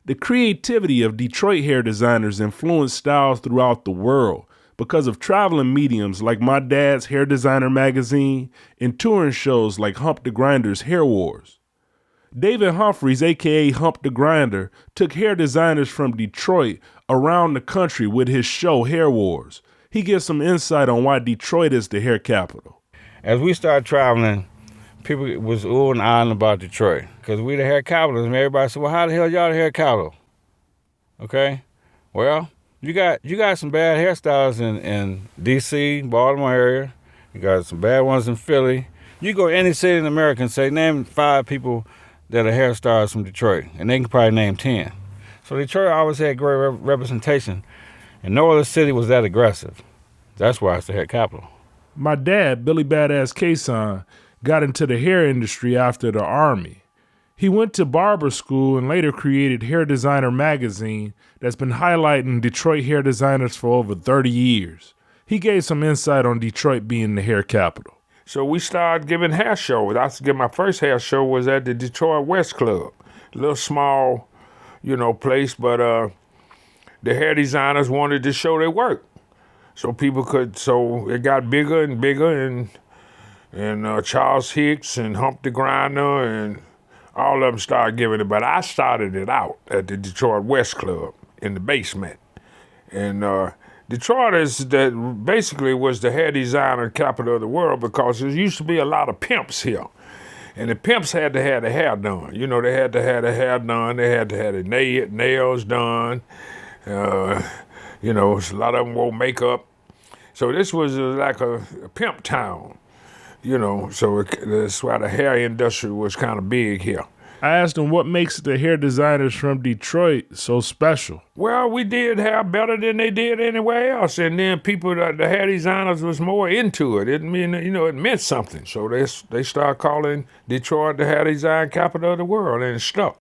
The creativity of Detroit hair designers influenced styles throughout the world because of traveling mediums like My Dad's Hair Designer magazine and touring shows like Hump the Grinder's Hair Wars. David Humphreys, aka Hump the Grinder, took hair designers from Detroit around the country with his show Hair Wars. He gives some insight on why Detroit is the hair capital. As we started traveling, people was oohing and ahhing about Detroit because we the hair capital. And everybody said, well, how the hell y'all the hair capital? Okay? Well, you got some bad hairstyles in D.C., Baltimore area. You got some bad ones in Philly. You go to any city in America and say, name 5 people that are hairstylists from Detroit, and they can probably name 10. So Detroit always had great representation, and no other city was that aggressive. That's why it's the hair capital. My dad, Billy Badass Cason, got into the hair industry after the Army. He went to barber school and later created Hair Designer magazine that's been highlighting Detroit hair designers for over 30 years. He gave some insight on Detroit being the hair capital. So we started giving hair shows. My first hair show was at the Detroit West Club. A little small, place, but the hair designers wanted to show their work. So it got bigger and bigger, and Charles Hicks and Hump the Grinder and all of them started giving it. But I started it out at the Detroit West Club in the basement. And Detroit basically was the hair designer capital of the world because there used to be a lot of pimps here. And the pimps had to have their hair done. They had to have their hair done. They had to have their nails done. A lot of them wore makeup. So this was like a pimp town, so that's why the hair industry was kind of big here. I asked him what makes the hair designers from Detroit so special. Well, we did hair better than they did anywhere else, and then the hair designers was more into it. It meant something. So they started calling Detroit the hair design capital of the world, and it stuck.